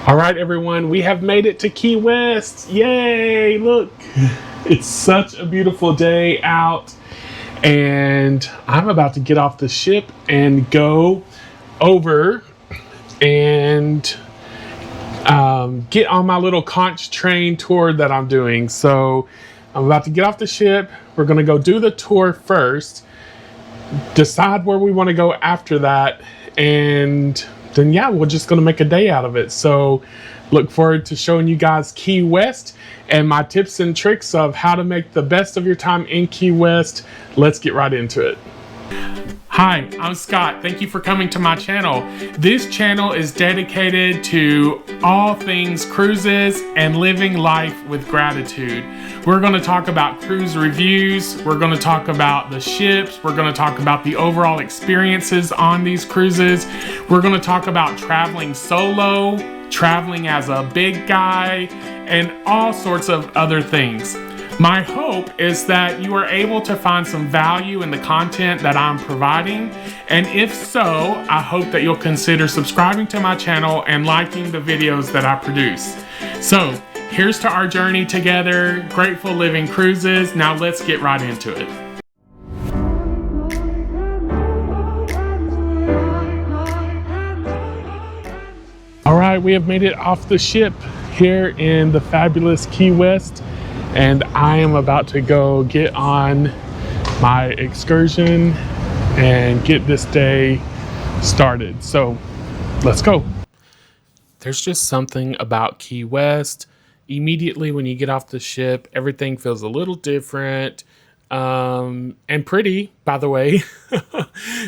All right, everyone, we have made it to Key West. Yay, look. It's such a beautiful day out, and I'm about to get off the ship and go over and get on my little Conch Train Tour that I'm doing. So I'm about to get off the ship. We're gonna go do the tour first, decide where we want to go after that, and then yeah, we're just gonna make a day out of it. So look forward to showing you guys Key West and my tips and tricks of how to make the best of your time in Key West. Let's get right into it. Hi, I'm Scott. Thank you for coming to my channel. This channel is dedicated to all things cruises and living life with gratitude. We're going to talk about cruise reviews. We're going to talk about the ships. We're going to talk about the overall experiences on these cruises. We're going to talk about traveling solo, traveling as a big guy, and all sorts of other things. My hope is that you are able to find some value in the content that I'm providing, and if so, I hope that you'll consider subscribing to my channel and liking the videos that I produce. So, here's to our journey together, Grateful Living Cruises. Now let's get right into it. All right, we have made it off the ship here in the fabulous Key West, and I am about to go get on my excursion and get this day started. So let's go. There's just something about Key West. Immediately when you get off the ship, everything feels a little different and pretty, by the way.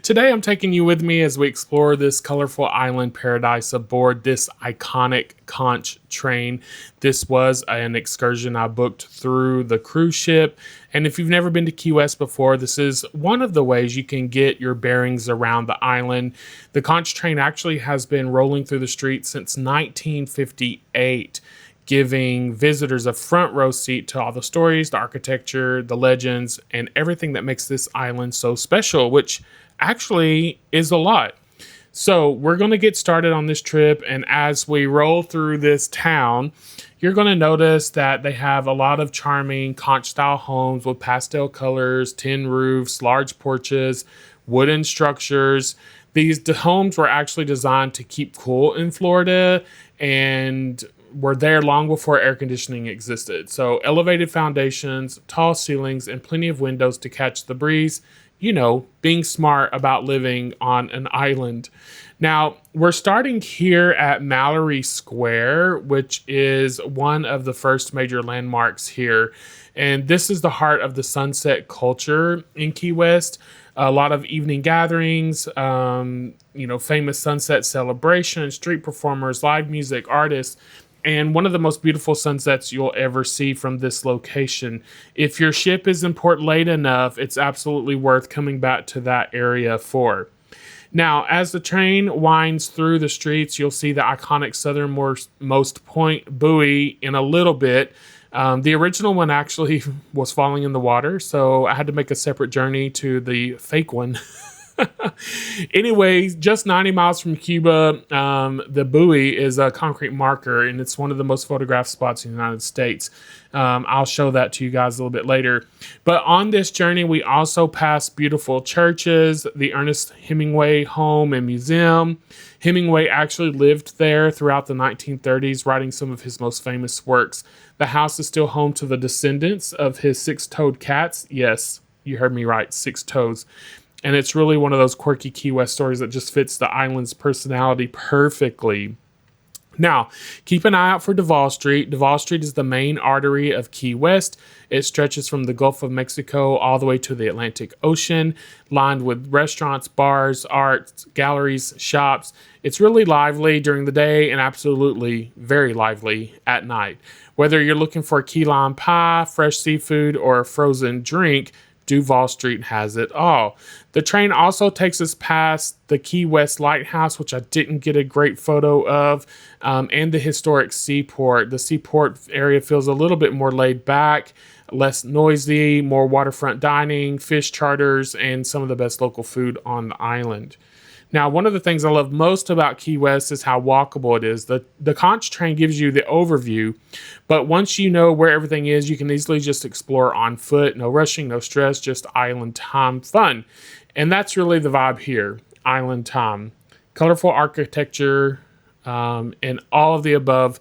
Today I'm taking you with me as we explore this colorful island paradise aboard this iconic Conch train. This was an excursion I booked through the cruise ship, and if you've never been to Key West before, this is one of the ways you can get your bearings around the island. The Conch train actually has been rolling through the streets since 1958. Giving visitors a front row seat to all the stories, the architecture, the legends, and everything that makes this island so special, which actually is a lot. So we're going to get started on this trip, and as we roll through this town, you're going to notice that they have a lot of charming Conch-style homes with pastel colors, tin roofs, large porches, wooden structures. These homes were actually designed to keep cool in Florida and were there long before air conditioning existed. So elevated foundations, tall ceilings, and plenty of windows to catch the breeze. You know, being smart about living on an island. Now, we're starting here at Mallory Square, which is one of the first major landmarks here. And this is the heart of the sunset culture in Key West. A lot of evening gatherings, famous sunset celebrations, street performers, live music, artists, and one of the most beautiful sunsets you'll ever see from this location. If your ship is in port late enough, it's absolutely worth coming back to that area for. Now, as the train winds through the streets, you'll see the iconic Southernmost point buoy in a little bit. The original one actually was falling in the water, so I had to make a separate journey to the fake one. Anyways, just 90 miles from Cuba, the buoy is a concrete marker, and it's one of the most photographed spots in the United States. I'll show that to you guys a little bit later. But on this journey, we also passed beautiful churches, the Ernest Hemingway Home and Museum. Hemingway actually lived there throughout the 1930s, writing some of his most famous works. The house is still home to the descendants of his six-toed cats. Yes, you heard me right, six toes. And it's really one of those quirky Key West stories that just fits the island's personality perfectly. Now, keep an eye out for Duval Street. Duval Street is the main artery of Key West. It stretches from the Gulf of Mexico all the way to the Atlantic Ocean, lined with restaurants, bars, arts, galleries, shops. It's really lively during the day and absolutely very lively at night. Whether you're looking for key lime pie, fresh seafood, or a frozen drink, Duval Street has it all. The train also takes us past the Key West Lighthouse, which I didn't get a great photo of, and the historic Seaport. The Seaport area feels a little bit more laid back, less noisy, more waterfront dining, fish charters, and some of the best local food on the island. Now, one of the things I love most about Key West is how walkable it is. The Conch train gives you the overview, but once you know where everything is, you can easily just explore on foot. No rushing, no stress, just island time fun. And that's really the vibe here, island time. Colorful architecture and all of the above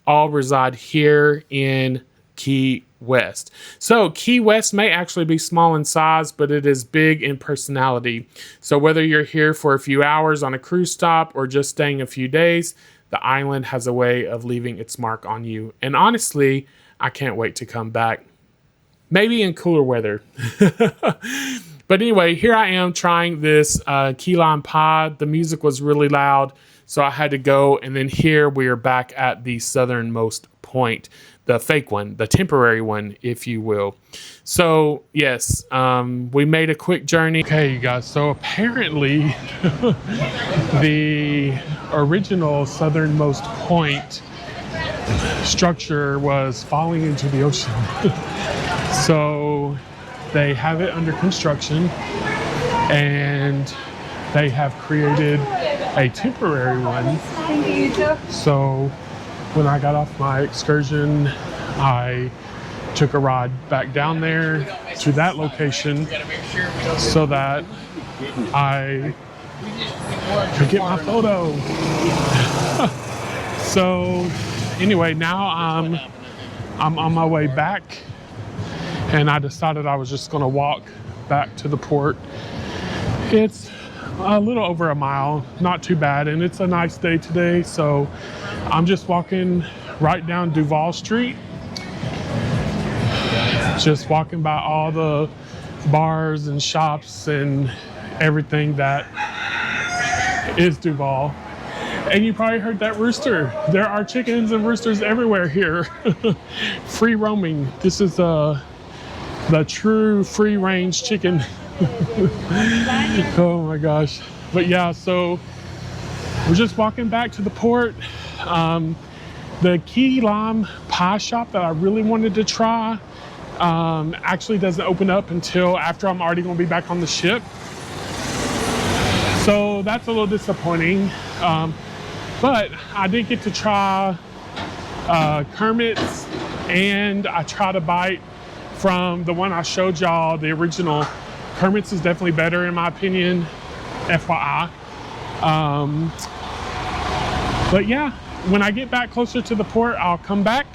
all reside here in Key West. So Key West may actually be small in size, but it is big in personality. So whether you're here for a few hours on a cruise stop or just staying a few days, the island has a way of leaving its mark on you. And honestly, I can't wait to come back. Maybe in cooler weather. But anyway, here I am trying this key lime pie. The music was really loud, so I had to go. And then here we are back at the southernmost point, the fake one, the temporary one, if you will. So yes, we made a quick journey. Okay, you guys, so apparently the original southernmost point structure was falling into the ocean. So they have it under construction and they have created a temporary one. So when I got off my excursion, I took a ride back down there to that location so that I could get my photo. So anyway, now I'm on my way back, and I decided I was just gonna walk back to the port. It's a little over a mile, not too bad, and it's a nice day today, so I'm just walking right down Duval Street, just walking by all the bars and shops and everything that is Duval. And you probably heard that rooster. There are chickens and roosters everywhere here. Free roaming. This is the true free range chicken. Oh my gosh. But yeah, so we're just walking back to the port. The key lime pie shop that I really wanted to try actually doesn't open up until after I'm already going to be back on the ship. So that's a little disappointing. But I did get to try Kermit's, and I tried a bite from the one I showed y'all, the original. Kermit's is definitely better in my opinion, FYI. But yeah, when I get back closer to the port, I'll come back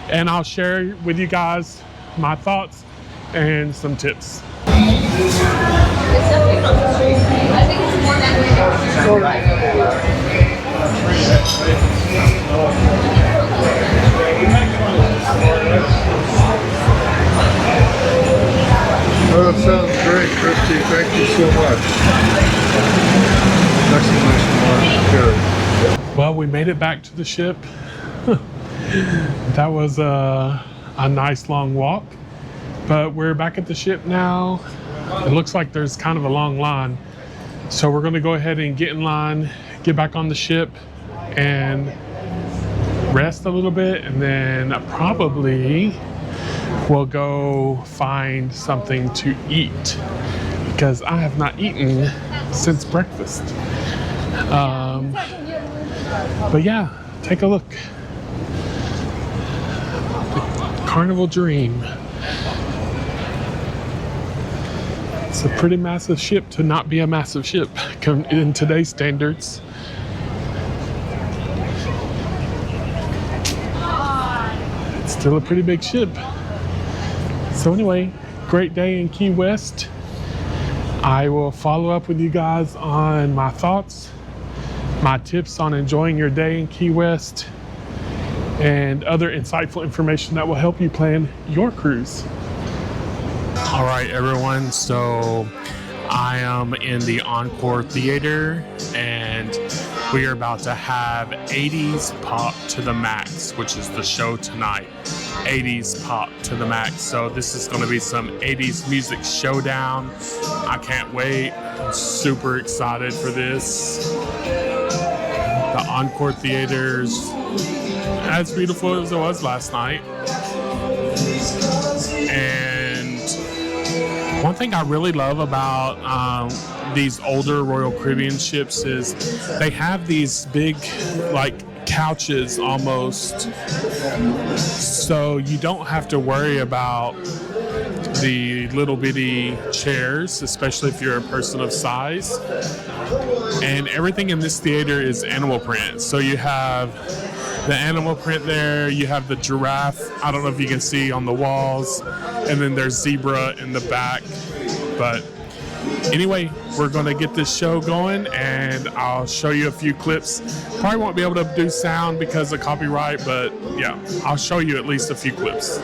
and I'll share with you guys my thoughts and some tips. Oh, that sounds great, Christy. Thank you so much. Excellent. Well, we made it back to the ship. That was a nice long walk, but we're back at the ship now. It looks like there's kind of a long line, so we're going to go ahead and get in line, get back on the ship, and rest a little bit, and then probably we'll go find something to eat because I have not eaten since breakfast. But yeah, take a look. The Carnival Dream. It's a pretty massive ship to not be a massive ship in today's standards. It's still a pretty big ship. So anyway, great day in Key West. I will follow up with you guys on my thoughts, my tips on enjoying your day in Key West, and other insightful information that will help you plan your cruise. All right, everyone, so I am in the Encore Theater, and we are about to have 80s Pop to the Max, which is the show tonight. 80s Pop to the Max. So this is going to be some 80s music showdown. I can't wait. I'm super excited for this. The Encore Theater's as beautiful as it was last night. And one thing I really love about these older Royal Caribbean ships is they have these big, like, couches almost, so you don't have to worry about the little bitty chairs, especially if you're a person of size. And everything in this theater is animal print. So you have the animal print there, you have the giraffe, I don't know if you can see on the walls, and then there's zebra in the back. But anyway, we're going to get this show going, and I'll show you a few clips. Probably won't be able to do sound because of copyright, but yeah, I'll show you at least a few clips.